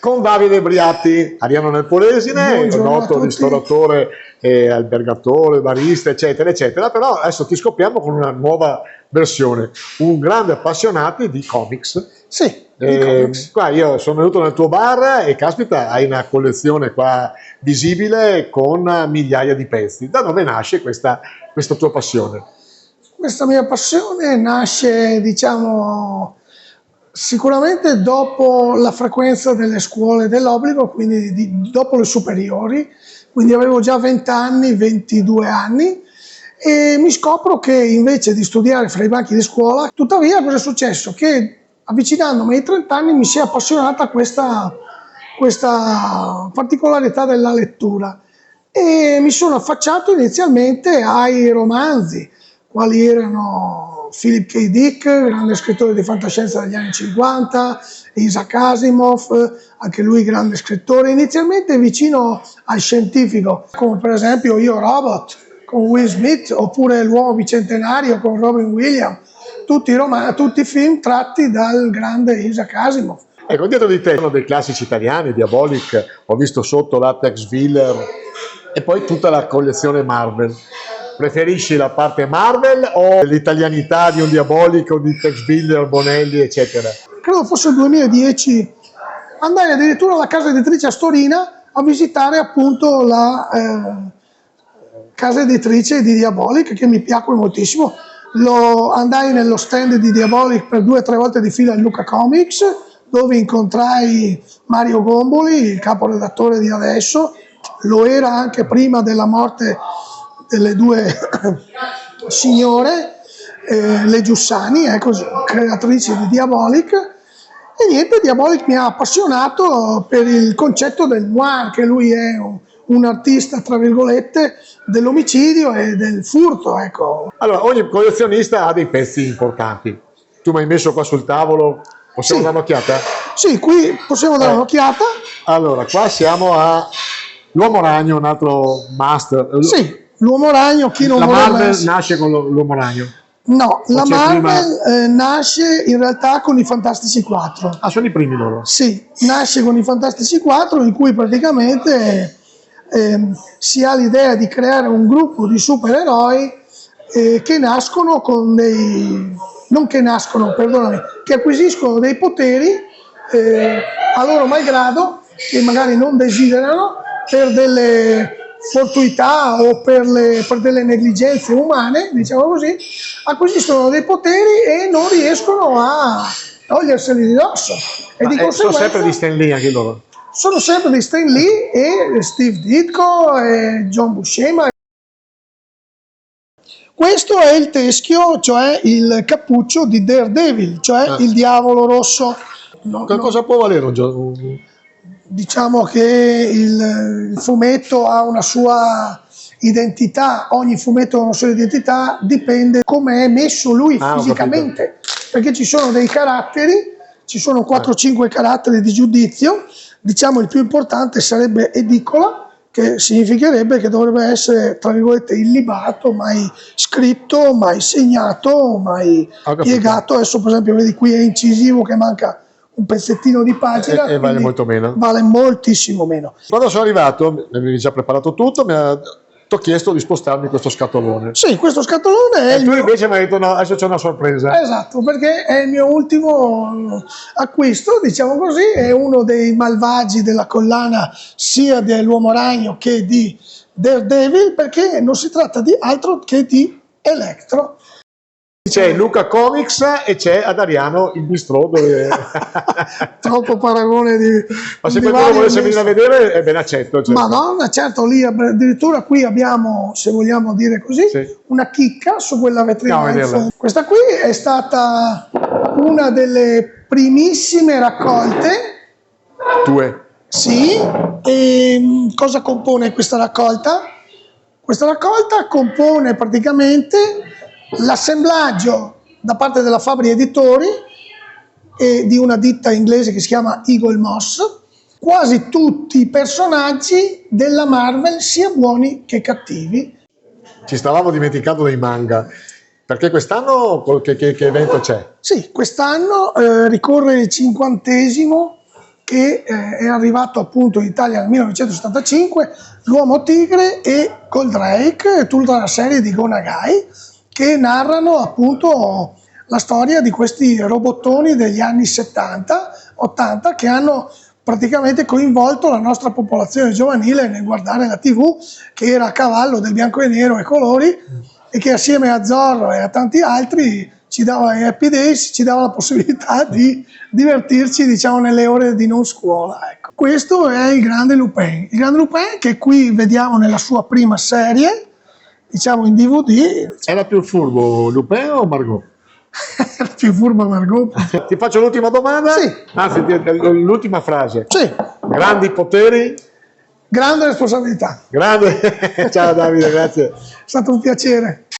con Davide Briatti, Ariano Nepolesine, noto ristoratore, albergatore, barista, eccetera, eccetera. Però adesso ti scopriamo con una nuova versione, un grande appassionato di comics. Sì, qua io sono venuto nel tuo bar e caspita, hai una collezione qua visibile con migliaia di pezzi. Da dove nasce questa tua passione? Questa mia passione nasce, diciamo, sicuramente dopo la frequenza delle scuole dell'obbligo, quindi dopo le superiori, quindi avevo già 20 anni, 22 anni, e mi scopro che invece di studiare fra i banchi di scuola, tuttavia cosa è successo? Che avvicinandomi ai 30 anni mi si è appassionata questa particolarità della lettura e mi sono affacciato inizialmente ai romanzi, quali erano Philip K. Dick, grande scrittore di fantascienza degli anni 50, Isaac Asimov, anche lui grande scrittore, inizialmente vicino al scientifico, come per esempio Io Robot con Will Smith, oppure L'uomo bicentenario con Robin Williams, tutti film tratti dal grande Isaac Asimov. Ecco, dietro di te sono dei classici italiani, Diabolic, ho visto sotto Latex Wheeler e poi tutta la collezione Marvel. Preferisci la parte Marvel o l'italianità di un Diabolic o di Tex Wheeler, Bonelli, eccetera? Credo fosse il 2010, andai addirittura alla casa editrice a Storina a visitare appunto la casa editrice di Diabolic, che mi piacque moltissimo. Andai nello stand di Diabolic per 2 o 3 volte di fila in Lucca Comics, dove incontrai Mario Gomboli, il caporedattore di adesso, lo era anche prima della morte delle 2 signore, le Giussani, ecco, creatrici di Diabolic, e niente, Diabolic mi ha appassionato per il concetto del noir, che lui è un artista, tra virgolette, dell'omicidio e del furto, ecco. Allora, ogni collezionista ha dei pezzi importanti. Tu mi hai messo qua sul tavolo, possiamo dare un'occhiata? Sì, qui possiamo dare un'occhiata. Allora, qua siamo a L'Uomo Ragno, un altro master. Sì, L'Uomo Ragno, chi non la vorrebbe Marvel essere... nasce con l'Uomo Ragno? No, la Marvel nasce in realtà con i Fantastici 4. Ah, sono i primi loro? Sì, nasce con i Fantastici 4, in cui praticamente si ha l'idea di creare un gruppo di supereroi che nascono con dei... non che nascono, perdonami, che acquisiscono dei poteri a loro malgrado, che magari non desiderano, per delle fortuità o per delle negligenze umane, diciamo così, acquisiscono dei poteri e non riescono a toglierseli di dosso. E di conseguenza sono sempre di Stan Lee anche loro? Sono sempre di Stan Lee e Steve Ditko e John Buscema. Questo è il teschio, cioè il cappuccio di Daredevil, cioè il diavolo rosso. Cosa può valere un gioco? Diciamo che il fumetto ha una sua identità, ogni fumetto ha una sua identità, dipende come è messo lui fisicamente, perché ci sono dei caratteri, ci sono 4-5 caratteri di giudizio, diciamo il più importante sarebbe edicola, che significherebbe che dovrebbe essere, tra virgolette, illibato, mai scritto, mai segnato, mai piegato. Adesso per esempio vedi qui è incisivo che manca un pezzettino di pagina e vale molto meno. Vale moltissimo meno. Quando sono arrivato, mi avevi già preparato tutto, ti ho chiesto di spostarmi questo scatolone. Sì, questo scatolone è tu invece mi hai detto no, adesso c'è una sorpresa. Esatto, perché è il mio ultimo acquisto, diciamo così, è uno dei malvagi della collana sia dell'Uomo Ragno che di Daredevil, perché non si tratta di altro che di Electro. C'è Lucca Comics e c'è ad Ariano il bistrò dove... Troppo paragone di... Ma se qualcuno volesse venire a vedere è ben accetto. Certo. Madonna, certo, lì addirittura qui abbiamo, se vogliamo dire così, una chicca su quella vetrina. Questa qui è stata una delle primissime raccolte. Tue? Sì, e cosa compone questa raccolta? Questa raccolta compone praticamente l'assemblaggio da parte della Fabbri Editori e di una ditta inglese che si chiama Eagle Moss, quasi tutti i personaggi della Marvel, sia buoni che cattivi. Ci stavamo dimenticando dei manga, perché quest'anno che evento c'è? Sì, quest'anno ricorre il 50° che è arrivato appunto in Italia nel 1975, L'Uomo Tigre e Goldrake, e tutta la serie di Go Nagai, che narrano appunto la storia di questi robottoni degli anni 70-80 che hanno praticamente coinvolto la nostra popolazione giovanile nel guardare la TV, che era a cavallo del bianco e nero e colori, e che assieme a Zorro e a tanti altri ci dava i Happy Days, ci dava la possibilità di divertirci, diciamo, nelle ore di non scuola. Ecco. Questo è il Grande Lupin. Il Grande Lupin che qui vediamo nella sua prima serie, diciamo in DVD. Era più furbo Lupin o Margot? Era più furba Margot. Ti faccio l'ultima domanda? Sì. Anzi, l'ultima frase. Sì. Grandi poteri? Grande responsabilità. Grande. Ciao Davide, grazie. È stato un piacere.